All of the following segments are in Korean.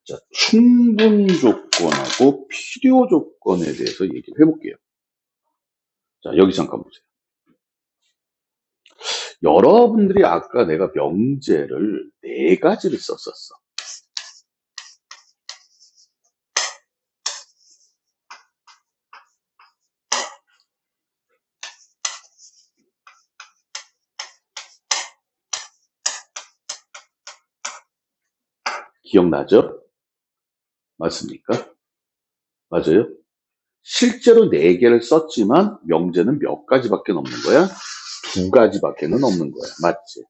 자, 충분 조건하고 필요 조건에 대해서 얘기를 해볼게요. 자, 여기 잠깐 보세요. 여러분들이 아까 내가 명제를 4가지를 썼었어. 기억나죠? 맞습니까? 맞아요? 실제로 4개를 썼지만 명제는 몇 가지밖에 없는 거야? 2가지밖에는 없는 거야. 맞지?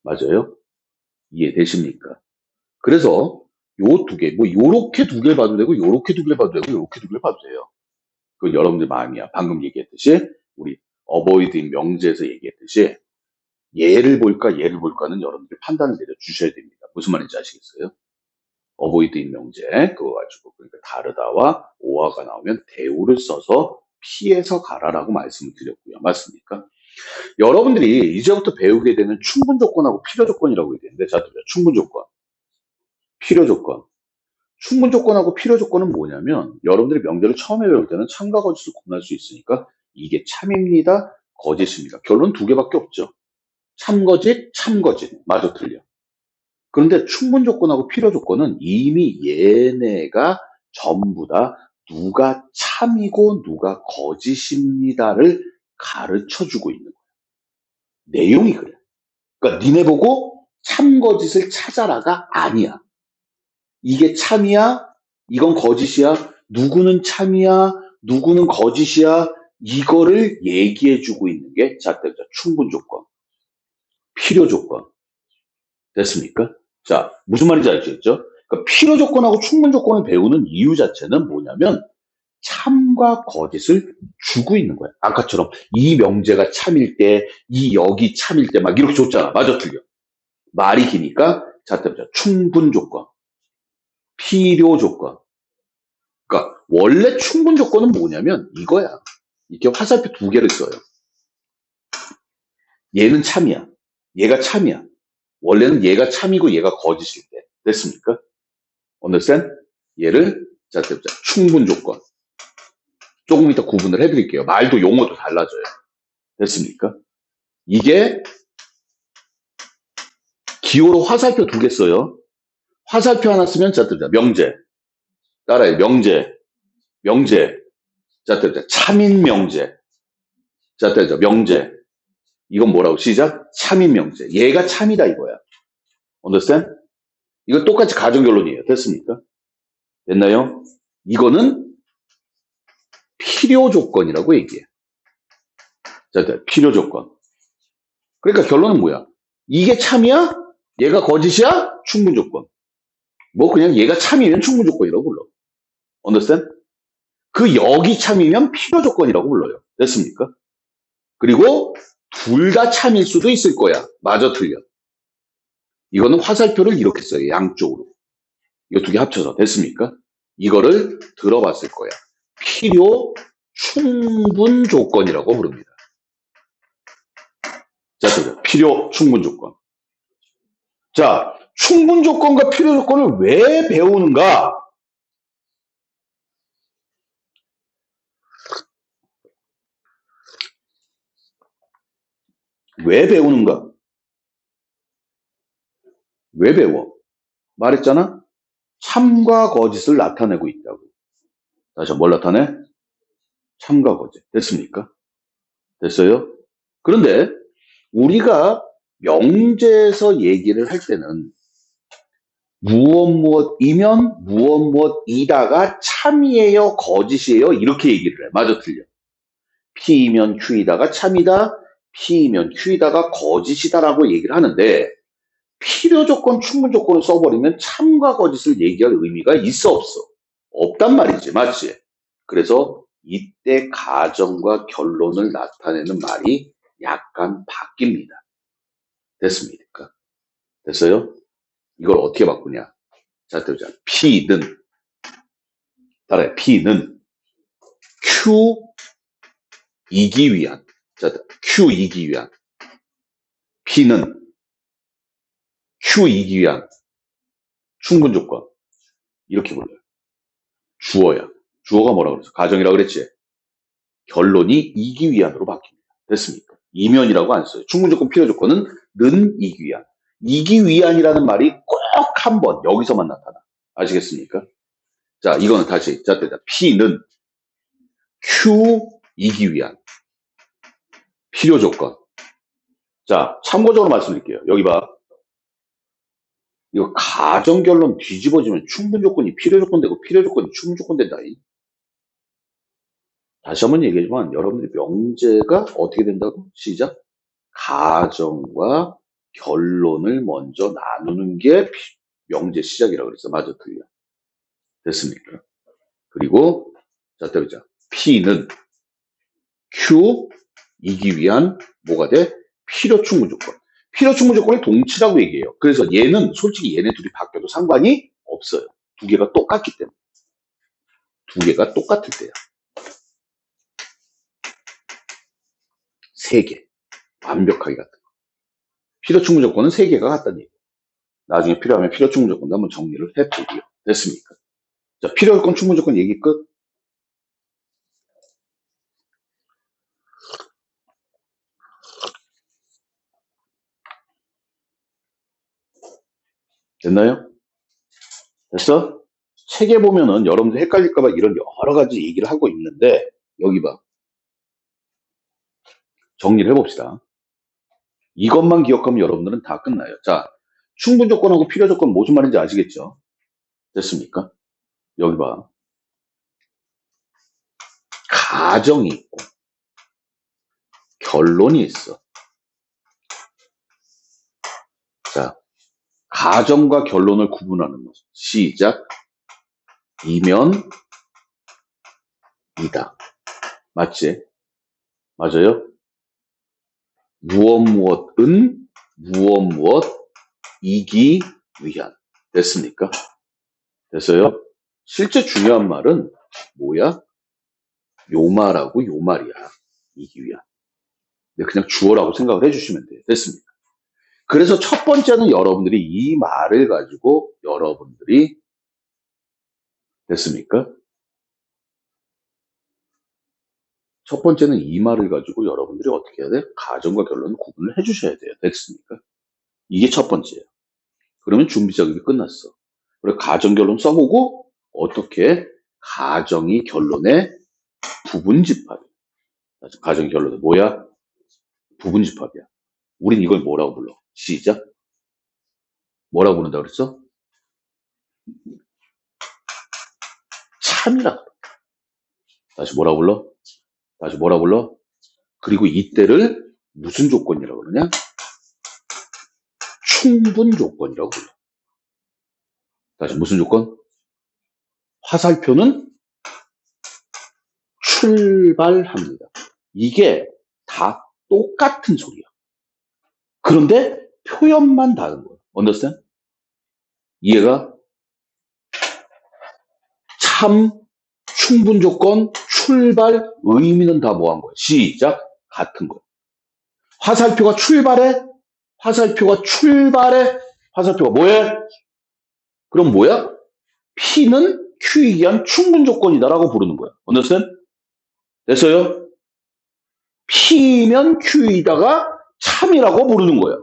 맞아요? 이해되십니까? 그래서 요 2개, 뭐 요렇게 2개 봐도 되고 요렇게 2개 봐도 되고 요렇게 2개 봐도 돼요. 그건 여러분들 마음이야. 방금 얘기했듯이 우리 어보이드인 명제에서 얘기했듯이 얘를 볼까 얘를 볼까는 여러분들이 판단을 내려 주셔야 됩니다. 무슨 말인지 아시겠어요? 어보이드인 명제 그거 가지고 그러니까 다르다와 오화가 나오면 대우를 써서 피해서 가라라고 말씀을 드렸고요. 맞습니까? 여러분들이 이제부터 배우게 되는 충분 조건하고 필요 조건이라고 얘기했는데 자, 충분 조건, 필요 조건. 충분 조건하고 필요 조건은 뭐냐면 여러분들이 명제를 처음에 배울 때는 참과 거짓을 구분할 수 있으니까 이게 참입니다, 거짓입니다. 결론 2개밖에 없죠. 참거짓, 참거짓. 마저 틀려. 그런데 충분 조건하고 필요 조건은 이미 얘네가 전부 다 누가 참이고 누가 거짓입니다를 가르쳐 주고 있는 거야. 내용이 그래. 그러니까 니네 보고 참거짓을 찾아라가 아니야. 이게 참이야, 이건 거짓이야, 누구는 참이야, 누구는 거짓이야, 이거를 얘기해 주고 있는 게 자, 충분 조건, 필요 조건. 됐습니까? 자, 무슨 말인지 알겠죠? 그러니까 필요 조건하고 충분 조건을 배우는 이유 자체는 뭐냐면 참과 거짓을 주고 있는 거야. 아까처럼 이 명제가 참일 때, 이 역이 참일 때 막 이렇게 줬잖아. 맞아, 틀려. 말이 기니까 자, 충분 조건, 필요 조건. 그러니까 원래 충분 조건은 뭐냐면 이거야. 이렇게 화살표 2개를 써요. 얘는 참이야. 얘가 참이야. 원래는 얘가 참이고 얘가 거짓일 때. 됐습니까? understand? 얘를 자, 충분 조건. 조금 이따 구분을 해드릴게요. 말도 용어도 달라져요. 됐습니까? 이게 기호로 화살표 2개 써요. 화살표 하나 쓰면 자, 명제. 따라해. 명제. 명제. 자, 참인 명제. 자, 명제. 이건 뭐라고? 시작. 참인 명제. 얘가 참이다 이거야. understand? 이거 똑같이 가정결론이에요. 됐습니까? 됐나요? 이거는 필요 조건이라고 얘기해. 자, 필요 조건. 그러니까 결론은 뭐야? 이게 참이야? 얘가 거짓이야? 충분 조건. 뭐 그냥 얘가 참이면 충분 조건이라고 불러. understand? 그 역이 참이면 필요 조건이라고 불러요. 됐습니까? 그리고 둘 다 참일 수도 있을 거야. 마저 틀려. 이거는 화살표를 이렇게 써요. 양쪽으로. 이거 2개 합쳐서. 됐습니까? 이거를 들어봤을 거야. 필요 충분 조건이라고 부릅니다. 자, 필요 충분 조건. 자, 충분 조건과 필요 조건을 왜 배우는가? 왜 배우는가? 왜 배워? 말했잖아? 참과 거짓을 나타내고 있다고. 다시 뭘 나타내? 참과 거짓. 됐습니까? 됐어요? 그런데 우리가 명제에서 얘기를 할 때는 무엇이면 무엇이다가 참이에요, 거짓이에요 이렇게 얘기를 해. 맞아, 틀려. P이면 Q이다가 참이다, P이면 Q이다가 거짓이다라고 얘기를 하는데 필요 조건, 충분 조건을 써버리면 참과 거짓을 얘기할 의미가 있어 없어? 없단 말이지, 맞지? 그래서 이때 가정과 결론을 나타내는 말이 약간 바뀝니다. 됐습니까? 됐어요? 이걸 어떻게 바꾸냐? 자, 보자. P는, 따라해. P는 Q 이기 위한, 자, Q 이기 위한. P는 Q 이기 위한 충분 조건. 이렇게 불러요. 주어야. 주어가 뭐라고 그랬어? 가정이라고 그랬지? 결론이 이기 위한으로 바뀝니다. 됐습니까? 이면이라고 안 써요. 충분조건, 필요조건은 는 이기 위한. 이기 위한이라는 말이 꼭 한 번 여기서만 나타나. 아시겠습니까? 자, 이거는 다시 자, P는 Q 이기 위한 필요조건. 자, 참고적으로 말씀드릴게요. 여기 봐. 이거 가정결론 뒤집어지면 충분조건이 필요조건 되고 필요조건이 충분조건 된다. 다시 한번 얘기하지만 여러분들이 명제가 어떻게 된다고? 시작. 가정과 결론을 먼저 나누는 게 명제 시작이라고 그랬어. 맞아, 틀려. 됐습니까? 그리고 자, 또 보자. P는 Q 이기 위한 뭐가 돼? 필요 충분 조건. 필요 충분 조건이 동치라고 얘기해요. 그래서 얘는 솔직히 얘네 둘이 바뀌어도 상관이 없어요. 두 개가 똑같기 때문에. 두 개가 똑같을 때야. 세 개. 완벽하게 같은 거. 필요 충분 조건은 세 개가 같다는 얘기. 나중에 필요하면 필요 충분 조건도 한번 정리를 해보고요. 됐습니까? 자, 필요 조건 충분 조건 얘기 끝. 됐나요? 됐어? 책에 보면은 여러분들 헷갈릴까봐 이런 여러 가지 얘기를 하고 있는데 여기 봐. 정리를 해봅시다. 이것만 기억하면 여러분들은 다 끝나요. 자, 충분 조건하고 필요 조건 무슨 말인지 아시겠죠? 됐습니까? 여기 봐. 가정이 있고 결론이 있어. 자, 가정과 결론을 구분하는 것. 시작. 이면 이다. 맞지? 맞아요? 무엇 무엇은 무엇 무엇 이기 위한. 됐습니까? 됐어요? 실제 중요한 말은 뭐야? 요 말하고 요 말이야. 이기 위한. 근데 그냥 주어라고 생각을 해주시면 돼요. 됐습니까? 그래서 첫 번째는 여러분들이 이 말을 가지고 여러분들이 됐습니까? 첫 번째는 이 말을 가지고 여러분들이 어떻게 해야 돼? 가정과 결론을 구분을 해주셔야 돼요. 됐습니까? 이게 첫 번째예요. 그러면 준비 작업이 끝났어. 그리고 가정 결론 써보고 어떻게 가정이 결론의 부분 집합이야. 가정 결론은 뭐야? 부분 집합이야. 우린 이걸 뭐라고 불러? 시작. 뭐라고 부른다 그랬어? 참이라고. 다시 뭐라고 불러? 다시 뭐라고 불러? 그리고 이때를 무슨 조건이라고 그러냐? 충분 조건이라고 불러. 다시 무슨 조건? 화살표는 출발합니다. 이게 다 똑같은 소리야. 그런데 표현만 다른 거야. understand? 이해가? 참, 충분 조건, 출발, 의미는 다 뭐 한 거야? 시작. 같은 거야. 화살표가 출발해? 화살표가 출발해? 화살표가 뭐해? 그럼 뭐야? P는 Q에 의한 충분 조건이다라고 부르는 거야. understand? 됐어요? P면 Q이다가 참이라고 부르는 거야.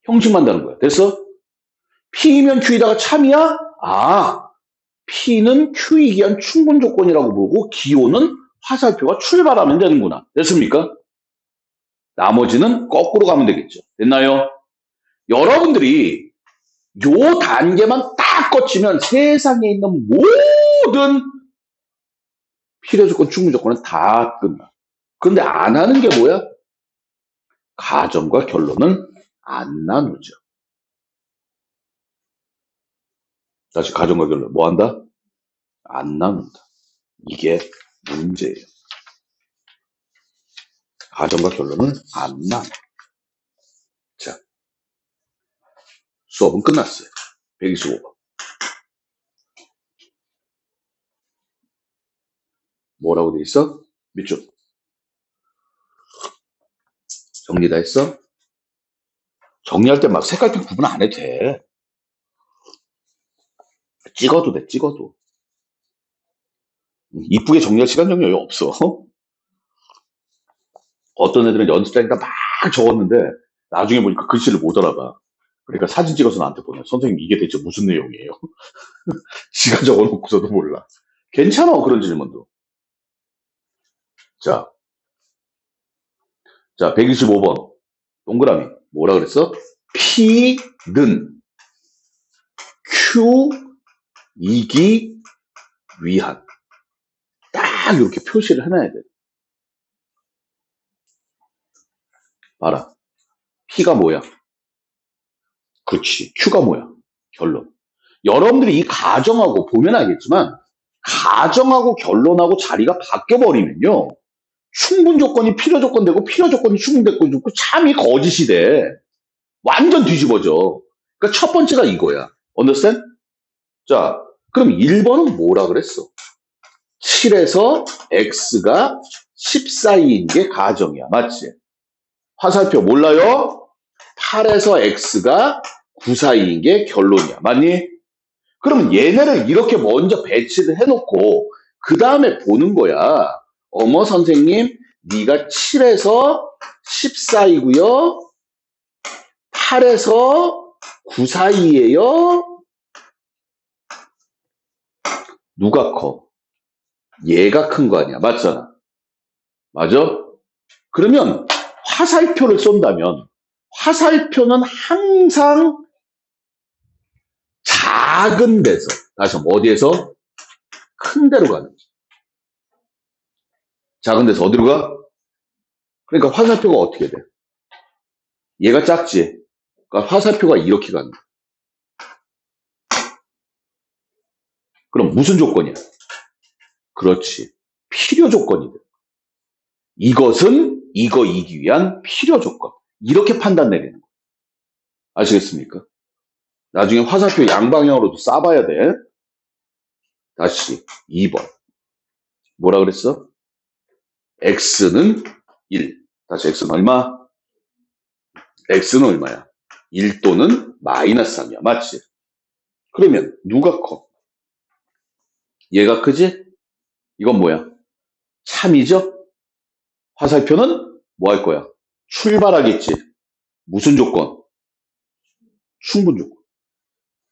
형식만 다른 거야. 됐어? P면 Q이다가 참이야? 아, P는 Q에 의한 충분 조건이라고 부르고 기호는 화살표가 출발하면 되는구나. 됐습니까? 나머지는 거꾸로 가면 되겠죠. 됐나요? 여러분들이 요 단계만 딱 거치면 세상에 있는 모든 필요 조건, 충분 조건은 다 끝나. 근데 안 하는 게 뭐야? 가정과 결론은 안 나누죠. 다시 가정과 결론 뭐 한다? 안 나눈다. 이게 문제예요. 가정과 결론은 안 나눠. 자, 수업은 끝났어요. 125번. 뭐라고 돼 있어? 밑줄. 정리 다 했어? 정리할 때 막 색깔펜 구분 안 해도 돼. 찍어도 돼, 찍어도. 이쁘게 정리할 시간 정리 없어. 어떤 애들은 연습장에다 막 적었는데 나중에 보니까 글씨를 못 알아봐. 그러니까 사진 찍어서 나한테 보내. 선생님 이게 대체 무슨 내용이에요? 지가 적어놓고서도 몰라. 괜찮아 그런 질문도. 자, 자 125번 동그라미 뭐라 그랬어? P는 Q 이기 위한 딱 이렇게 표시를 해놔야 돼. 봐라. P가 뭐야? 그렇지. Q가 뭐야? 결론. 여러분들이 이 가정하고 보면 알겠지만 가정하고 결론하고 자리가 바뀌어버리면요. 충분 조건이 필요 조건 되고 필요 조건이 충분 조건 되고 참이 거짓이 돼. 완전 뒤집어져. 그러니까 첫 번째가 이거야. understand? 자, 그럼 1번은 뭐라 그랬어? 7에서 x가 14인 게 가정이야. 맞지? 화살표 몰라요? 8에서 x가 9 사이인 게 결론이야. 맞니? 그럼 얘네를 이렇게 먼저 배치를 해놓고 그 다음에 보는 거야. 어머 선생님, 네가 7에서 14이고요. 8에서 9 사이예요. 누가 커? 얘가 큰 거 아니야. 맞잖아. 맞아? 그러면 화살표를 쏜다면 화살표는 항상 작은 데서 다시 한번 어디에서? 큰 데로 가는 거지. 작은 데서 어디로 가? 그러니까 화살표가 어떻게 돼? 얘가 작지. 그러니까 화살표가 이렇게 가는 거야. 그럼 무슨 조건이야? 그렇지. 필요 조건이 돼. 이것은 이거이기 위한 필요 조건. 이렇게 판단 내리는 거야. 아시겠습니까? 나중에 화살표 양방향으로도 쏴봐야 돼. 다시 2번. 뭐라 그랬어? x는 1. 다시 x는 얼마? x는 얼마야? 1 또는 마이너스 3이야. 맞지? 그러면 누가 커? 얘가 크지? 이건 뭐야? 3이죠? 화살표는 뭐 할 거야? 출발하겠지. 무슨 조건? 충분 조건.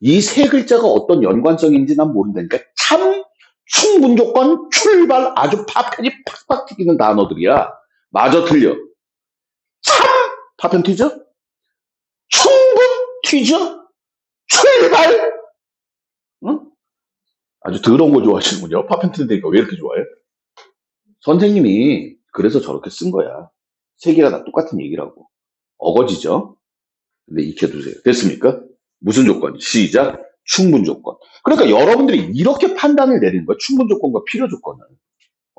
이 세 글자가 어떤 연관성인지 난 모른다니까. 참, 충분 조건, 출발, 아주 파편이 팍팍 튀기는 단어들이야. 마저 틀려. 참, 파편 튀죠? 충분 튀죠? 출발! 응? 아주 더러운 거 좋아하시는군요. 파편 튀니까 왜 이렇게 좋아해? 선생님이 그래서 저렇게 쓴 거야. 세 개가 다 똑같은 얘기라고. 어거지죠? 근데 익혀두세요. 됐습니까? 무슨 조건? 시작. 충분 조건. 그러니까 여러분들이 이렇게 판단을 내리는 거야. 충분 조건과 필요 조건을.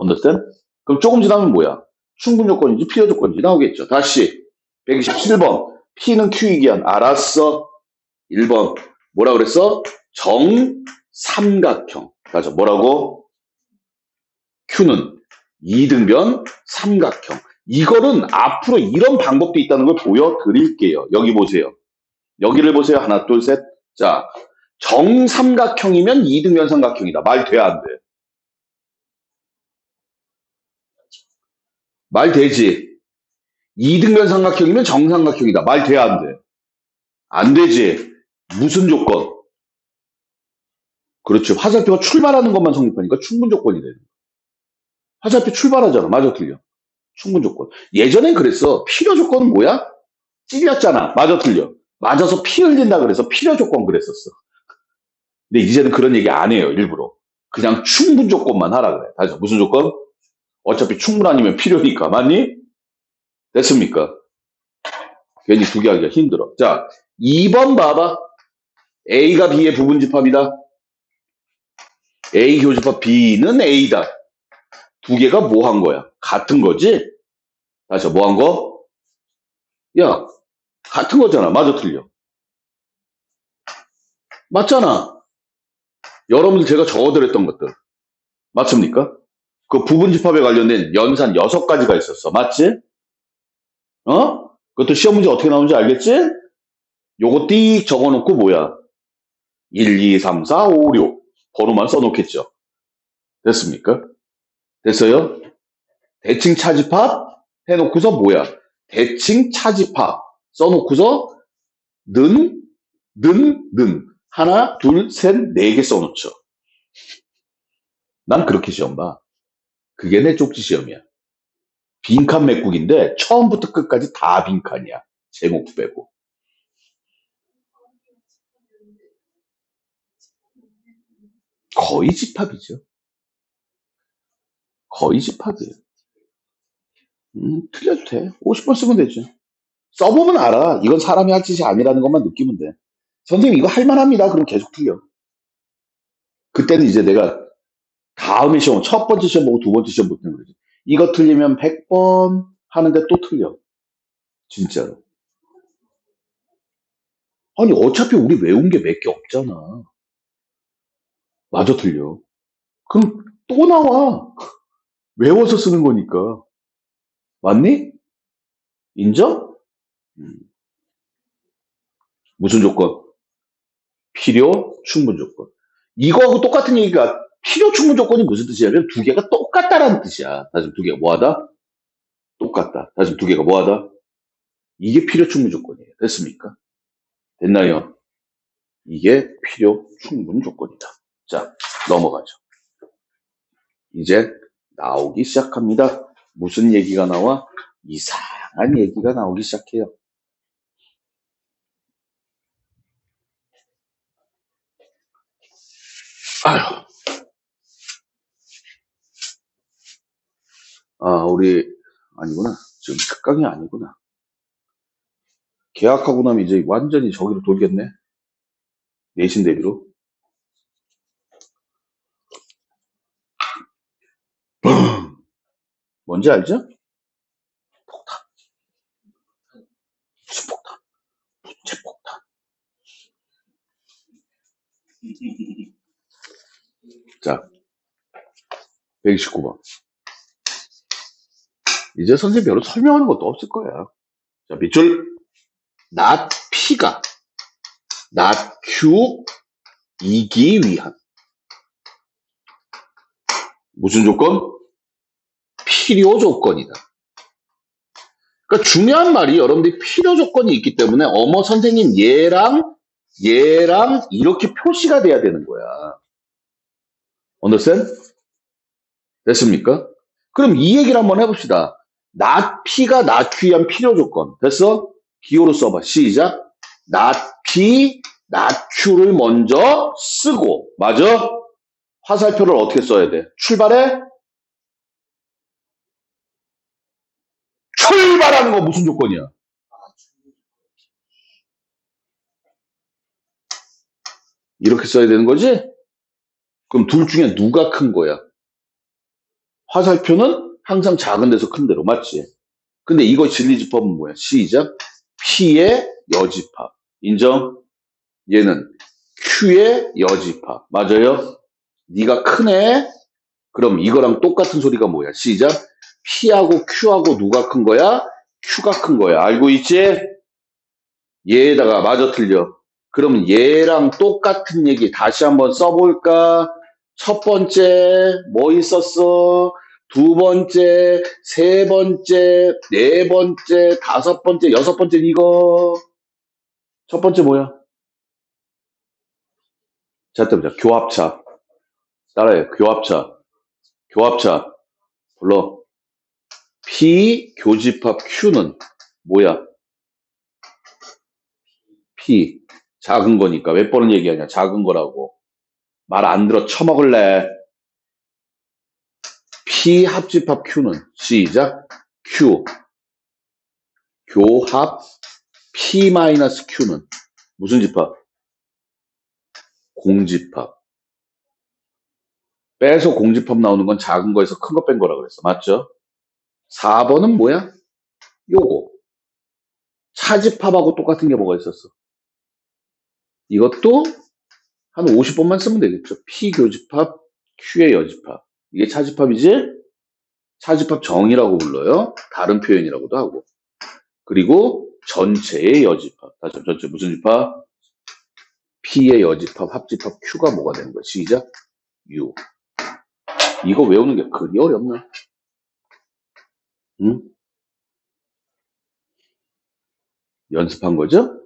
understand? 그럼 조금 지나면 뭐야? 충분 조건인지 필요 조건인지 나오겠죠. 다시 127번. P는 Q이기 한 알았어. 1번. 뭐라 그랬어? 정삼각형. 맞아. 뭐라고? Q는 이등변 삼각형. 이거는 앞으로 이런 방법도 있다는 걸 보여드릴게요. 여기 보세요. 여기를 보세요. 하나, 둘, 셋. 자, 정삼각형이면 이등변 삼각형이다. 말 돼, 안 돼? 말 되지? 이등변 삼각형이면 정삼각형이다. 말 돼, 안 돼? 안 되지? 무슨 조건? 그렇지. 화살표가 출발하는 것만 성립하니까 충분 조건이 되는 거야. 화살표 출발하잖아. 맞아, 틀려. 충분 조건. 예전엔 그랬어. 필요 조건은 뭐야? 찔렸잖아. 맞아, 틀려. 맞아서 피 흘린다 그래서 필요 조건 그랬었어. 근데 이제는 그런 얘기 안 해요, 일부러. 그냥 충분 조건만 하라 그래. 다시 무슨 조건? 어차피 충분 아니면 필요니까. 맞니? 됐습니까? 괜히 두 개 하기가 힘들어. 자, 2번 봐봐. A가 B의 부분집합이다. A 교집합 B는 A다. 두 개가 뭐 한 거야? 같은 거지? 다시 뭐 한 거? 야, 같은 거잖아. 맞아, 틀려. 맞잖아. 여러분들 제가 적어드렸던 것들. 맞습니까? 그 부분집합에 관련된 연산 6가지가 있었어. 맞지? 어? 그것도 시험 문제 어떻게 나오는지 알겠지? 요거 띡 적어놓고 뭐야? 1, 2, 3, 4, 5, 6. 번호만 써놓겠죠. 됐습니까? 됐어요? 대칭 차집합 해놓고서 뭐야? 대칭 차집합 써놓고서 는. 하나, 둘, 셋, 네 개 써놓죠. 난 그렇게 시험 봐. 그게 내 쪽지 시험이야. 빈칸 맥국인데 처음부터 끝까지 다 빈칸이야. 제목 빼고. 거의 집합이죠. 거의 집합이에요. 틀려도 돼. 50번 쓰면 되죠. 써보면 알아. 이건 사람이 할 짓이 아니라는 것만 느끼면 돼. 선생님 이거 할만합니다. 그럼 계속 틀려. 그때는 이제 내가 다음에 시험, 첫 번째 시험 보고 두 번째 시험 못 듣는 거지. 이거 틀리면 100번 하는데 또 틀려. 진짜로. 아니 어차피 우리 외운 게 몇 개 없잖아. 마저 틀려. 그럼 또 나와. 외워서 쓰는 거니까. 맞니? 인정? 음. 무슨 조건? 필요, 충분 조건. 이거하고 똑같은 얘기가 필요, 충분 조건이 무슨 뜻이냐면 두 개가 똑같다라는 뜻이야. 다시 두 개가 뭐하다? 똑같다. 다시 두 개가 뭐하다? 이게 필요, 충분 조건이에요. 됐습니까? 됐나요? 이게 필요, 충분 조건이다. 자, 넘어가죠. 이제 나오기 시작합니다. 무슨 얘기가 나와? 이상한 얘기가 나오기 시작해요. 아휴. 우리, 아니구나. 지금 특강이 아니구나. 계약하고 나면 이제 완전히 저기로 돌겠네. 내신 대비로. 뭔지 알죠? 폭탄. 무슨 폭탄? 문제 폭탄. 자, 129번. 이제 선생님 별로 설명하는 것도 없을 거야. 자, 밑줄. not P가 not Q이기 위한. 무슨 조건? 필요 조건이다. 그러니까 중요한 말이 여러분들이 필요 조건이 있기 때문에 어머 선생님 얘랑 이렇게 표시가 돼야 되는 거야. understand? 됐습니까? 그럼 이 얘기를 한번 해봅시다. not P가 not Q에 의한 필요 조건. 됐어? 기호로 써봐. 시작. not P, not Q를 먼저 쓰고. 맞아? 화살표를 어떻게 써야 돼? 출발해? 출발하는 거 무슨 조건이야? 이렇게 써야 되는 거지? 그럼 둘 중에 누가 큰 거야? 화살표는 항상 작은 데서 큰 데로. 맞지? 근데 이거 진리집합은 뭐야? 시작. P의 여집합. 인정? 얘는 Q의 여집합. 맞아요? 네가 크네? 그럼 이거랑 똑같은 소리가 뭐야? 시작. P하고 Q하고 누가 큰 거야? Q가 큰 거야. 알고 있지? 얘에다가 마저 틀려. 그럼 얘랑 똑같은 얘기 다시 한번 써볼까? 첫 번째 뭐 있었어? 두 번째, 세 번째, 네 번째, 다섯 번째, 여섯 번째 이거. 첫 번째 뭐야? 자, 또 보자. 교합차. 따라해. 교합차. 교합차. 불러. P 교집합 Q는 뭐야? P. 작은 거니까. 몇 번을 얘기하냐? 작은 거라고. 말 안 들어 처먹을래. P 합집합 Q는 시작. Q. 교합 P-Q는 무슨 집합? 공집합. 빼서 공집합 나오는 건 작은 거에서 큰 거 뺀 거라 그랬어. 맞죠? 4번은 뭐야? 요거. 차집합하고 똑같은 게 뭐가 있었어? 이것도 한 50번만 쓰면 되겠죠. P 교집합, Q의 여집합. 이게 차집합이지? 차집합 정의라고 불러요. 다른 표현이라고도 하고. 그리고 전체의 여집합. 다시 전체 무슨 집합? P의 여집합, 합집합, Q가 뭐가 되는 거야? 시작. U. 이거 외우는 게 그리 어렵나? 응? 연습한 거죠?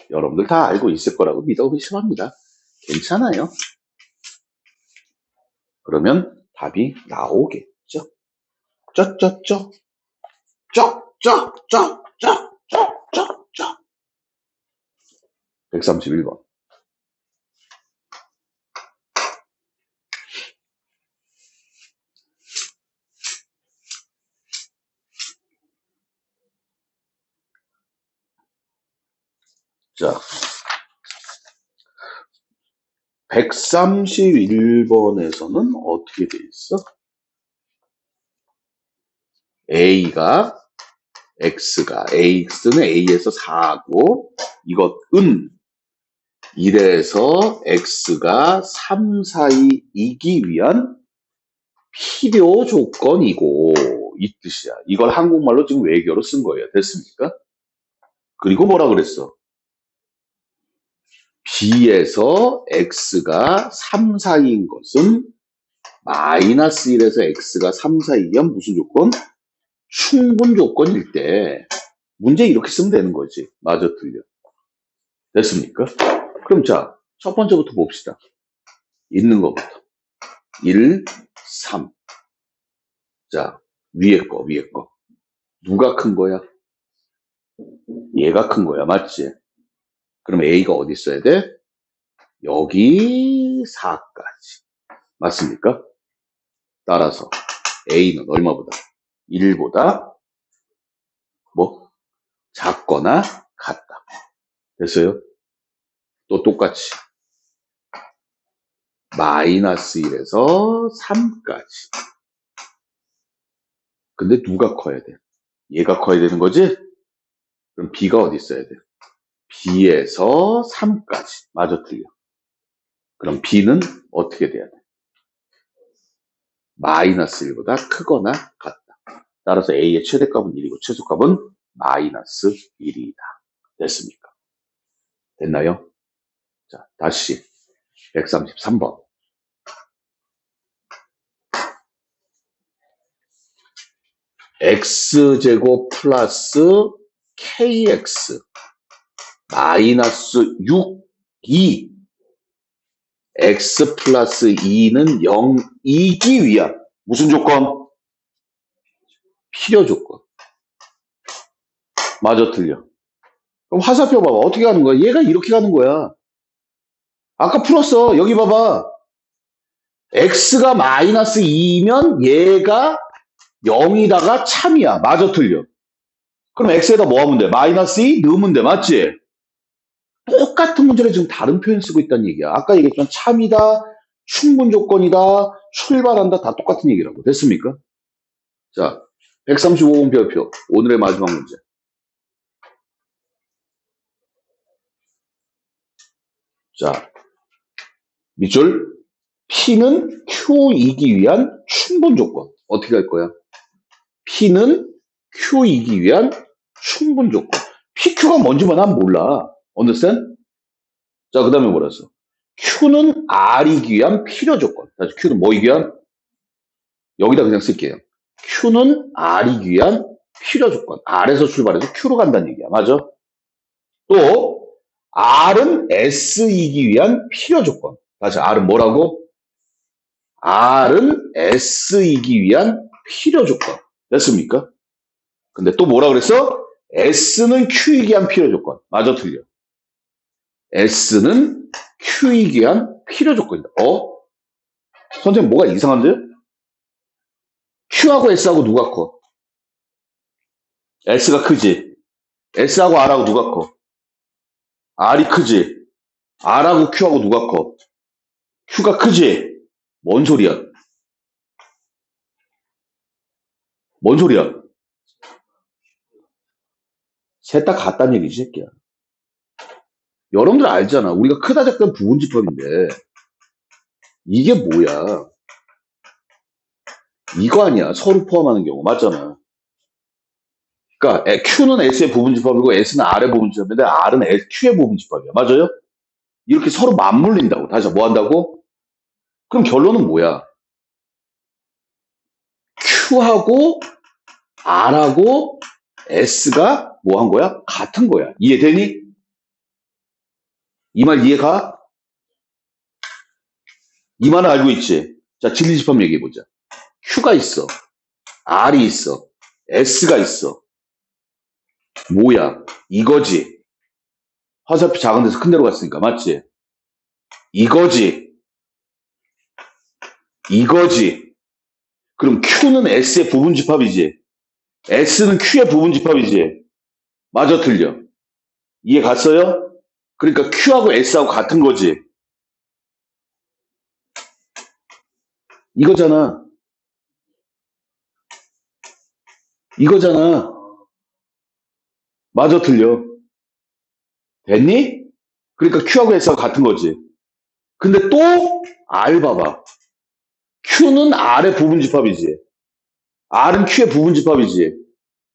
여러분들 다 알고 있을 거라고 믿어 의심합니다. 괜찮아요. 그러면 답이 나오겠죠? 쩌쩌쩌 쩍쩍쩍쩍쩍쩍쩍 131번. 자, 131번에서는 어떻게 돼 있어? X는 A에서 4고, 이것은 1에서 X가 3 사이이기 위한 필요 조건이고, 이 뜻이야. 이걸 한국말로 지금 외교로 쓴 거예요. 됐습니까? 그리고 뭐라 그랬어? B에서 X가 3 사이인 것은 마이너스 1에서 X가 3 사이면 무슨 조건? 충분 조건일 때 문제 이렇게 쓰면 되는 거지. 맞아, 틀려. 됐습니까? 그럼 자, 첫 번째부터 봅시다. 있는 것부터. 1, 3. 자, 위에 거. 누가 큰 거야? 얘가 큰 거야. 맞지? 그럼 A가 어디 있어야 돼? 여기 4까지. 맞습니까? 따라서 A는 얼마보다? 1보다 뭐? 작거나 같다. 됐어요? 또 똑같이 마이너스 1에서 3까지. 근데 누가 커야 돼? 얘가 커야 되는 거지? 그럼 B가 어디 있어야 돼? B에서 3까지. 맞아, 틀려. 그럼 B는 어떻게 돼야 돼? 마이너스 1보다 크거나 같다. 따라서 A의 최대값은 1이고 최소값은 마이너스 1이다. 됐습니까? 됐나요? 자, 다시 133번. X제곱 플러스 KX 마이너스 6이 X 플러스 2는 0이기 위한 무슨 조건? 필요 조건. 맞아, 틀려. 그럼 화살표 봐봐. 어떻게 가는 거야? 얘가 이렇게 가는 거야. 아까 풀었어. 여기 봐봐. X가 마이너스 2면 얘가 0이다가 참이야. 맞아, 틀려. 그럼 X에다 뭐 하면 돼? 마이너스 2 넣으면 돼. 맞지? 똑같은 문제를 지금 다른 표현 쓰고 있다는 얘기야. 아까 얘기했지만 참이다, 충분 조건이다, 출발한다, 다 똑같은 얘기라고. 됐습니까? 자, 135번 별표. 오늘의 마지막 문제. 자, 밑줄. P는 Q이기 위한 충분 조건. 어떻게 할 거야? P는 Q이기 위한 충분 조건. PQ가 뭔지만 난 몰라. understand? 자, 그 다음에 뭐라 했어? Q는 R이기 위한 필요 조건. 다시 Q는 뭐이기 위한? 여기다 그냥 쓸게요. Q는 R이기 위한 필요 조건. R에서 출발해서 Q로 간다는 얘기야. 맞아? 또 R은 S이기 위한 필요 조건. 다시 R은 뭐라고? R은 S이기 위한 필요 조건. 됐습니까? 근데 또 뭐라 그랬어? S는 Q이기 위한 필요 조건. 맞아, 틀려. S는 Q이기 위한 필요 조건이다. 선생님 뭐가 이상한데? Q하고 S하고 누가 커? S가 크지. S하고 R하고 누가 커? R이 크지. R하고 Q하고 누가 커? Q가 크지. 뭔 소리야? 뭔 소리야? 셋 다 같다는 얘기지, 새끼야. 여러분들 알잖아. 우리가 크다 작다는 부분집합인데 이게 뭐야? 이거 아니야. 서로 포함하는 경우. 맞잖아. 그러니까 Q는 S의 부분집합이고 S는 R의 부분집합인데 R은 Q의 부분집합이야. 맞아요? 이렇게 서로 맞물린다고. 다시 뭐 한다고? 그럼 결론은 뭐야? Q하고 R하고 S가 뭐 한 거야? 같은 거야. 이해되니? 이 말 이해가? 이 말은 알고 있지? 자, 진리집합 얘기해보자. Q가 있어. R이 있어. S가 있어. 뭐야? 이거지. 화살표 작은 데서 큰 데로 갔으니까. 맞지? 이거지. 이거지. 그럼 Q는 S의 부분집합이지. S는 Q의 부분집합이지. 맞아, 틀려. 이해 갔어요? 그러니까 Q하고 S하고 같은 거지. 이거잖아. 이거잖아. 맞아, 틀려. 됐니? 그러니까 Q하고 S하고 같은 거지. 근데 또 R 봐봐. Q는 R의 부분집합이지. R은 Q의 부분집합이지.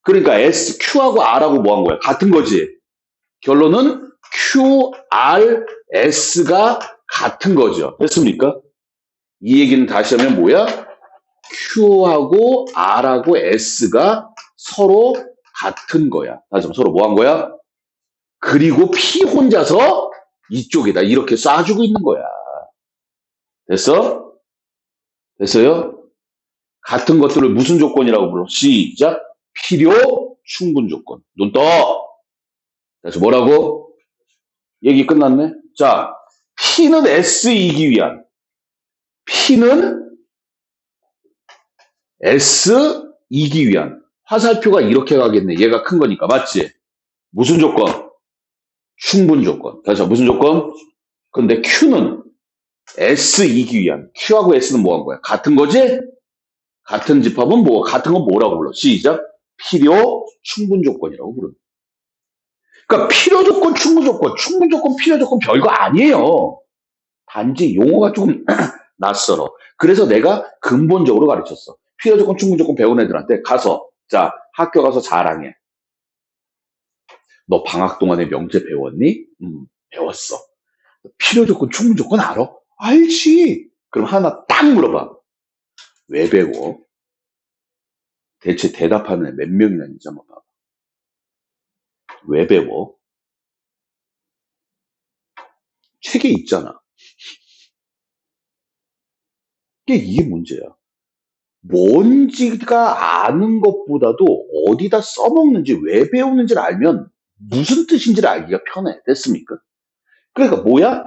그러니까 Q하고 R하고 뭐 한 거야? 같은 거지. 결론은 Q, R, S가 같은 거죠. 됐습니까? 이 얘기는 다시 하면 뭐야? Q하고 R하고 S가 서로 같은 거야. 다시 한번 서로 뭐 한 거야? 그리고 P 혼자서 이쪽에다 이렇게 쏴주고 있는 거야. 됐어? 됐어요? 같은 것들을 무슨 조건이라고 불러? 시작. 필요, 충분 조건. 눈 떠. 다시 뭐라고? 얘기 끝났네. 자, P는 S이기 위한. P는 S이기 위한. 화살표가 이렇게 가겠네. 얘가 큰 거니까. 맞지? 무슨 조건? 충분 조건. 다시 무슨 조건? 근데 Q는 S이기 위한. Q하고 S는 뭐 한 거야? 같은 거지? 같은 집합은 뭐, 같은 건 뭐라고 불러? 시작. 필요, 충분 조건이라고 부르는. 그러니까 필요 조건, 충분 조건, 충분 조건, 필요 조건 별거 아니에요. 단지 용어가 조금 낯설어. 그래서 내가 근본적으로 가르쳤어. 필요 조건, 충분 조건 배운 애들한테 가서, 자, 학교 가서 자랑해. 너 방학 동안에 명제 배웠니? 배웠어. 필요 조건, 충분 조건 알아? 알지. 그럼 하나 딱 물어봐. 왜 배워? 대체 대답하는 애 몇 명이나 있는지 한번 봐봐. 왜 배워? 책에 있잖아. 이게 문제야. 뭔지가 아는 것보다도 어디다 써먹는지 왜 배우는지를 알면 무슨 뜻인지를 알기가 편해. 됐습니까? 그러니까 뭐야?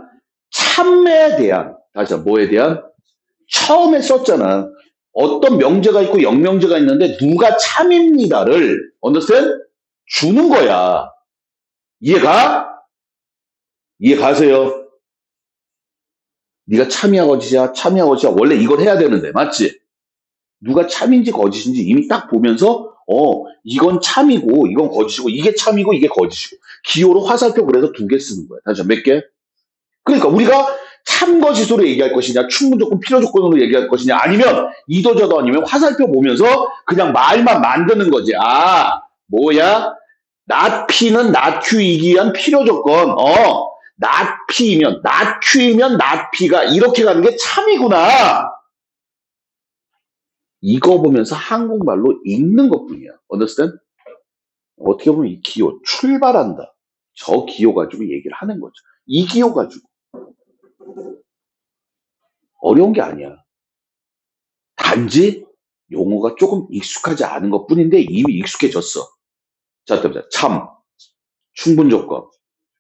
참에 대한, 다시 한번 뭐에 대한? 처음에 썼잖아. 어떤 명제가 있고 영명제가 있는데 누가 참입니다를 understand? 주는 거야. 이해가? 이해 가세요? 네가 참이야 거짓이야? 참이야 거짓이야? 원래 이걸 해야 되는데 맞지? 누가 참인지 거짓인지 이미 딱 보면서 이건 참이고 이건 거짓이고 이게 참이고 이게 거짓이고 기호로 화살표 그래서 두 개 쓰는 거야. 다시 몇 개? 그러니까 우리가 참거짓으로 얘기할 것이냐 충분조건 필요조건으로 얘기할 것이냐 아니면 이도저도 아니면 화살표 보면서 그냥 말만 만드는 거지. 아 뭐야? not P는 not Q이기 위한 필요조건. not P면 not Q이면 not P가 이렇게 가는 게 참이구나. 이거 보면서 한국말로 읽는 것뿐이야. understand? 어떻게 보면 이 기호 출발한다. 저 기호 가지고 얘기를 하는 거죠. 이 기호 가지고 어려운 게 아니야. 단지 용어가 조금 익숙하지 않은 것뿐인데 이미 익숙해졌어. 자, 보자. 참, 충분 조건,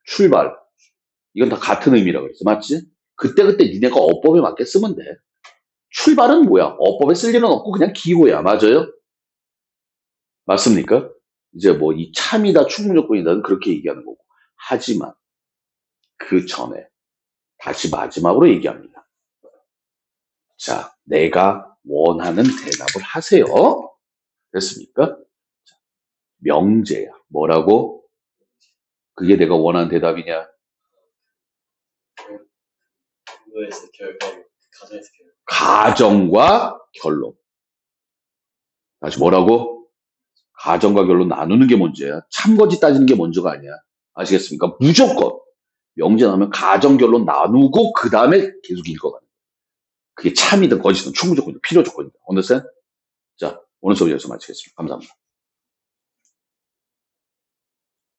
출발. 이건 다 같은 의미라고 그랬어. 맞지? 그때그때 니네가 어법에 맞게 쓰면 돼. 출발은 뭐야? 어법에 쓸 일은 없고 그냥 기호야. 맞아요? 맞습니까? 이제 뭐 이 참이다 충분 조건이다는 그렇게 얘기하는 거고. 하지만 그 전에 다시 마지막으로 얘기합니다. 자, 내가 원하는 대답을 하세요. 됐습니까? 명제야. 뭐라고? 그게 내가 원하는 대답이냐? 가정과 결론. 다시 뭐라고? 가정과 결론 나누는 게 문제야. 참거짓 따지는 게 먼저가 아니야. 아시겠습니까? 무조건 명제 나오면 가정 결론 나누고 그 다음에 계속 읽어가는 거야. 그게 참이든 거짓이든 충무 조건이든 필요 조건이든. understand? 자, 오늘 수업 여기서 마치겠습니다. 감사합니다.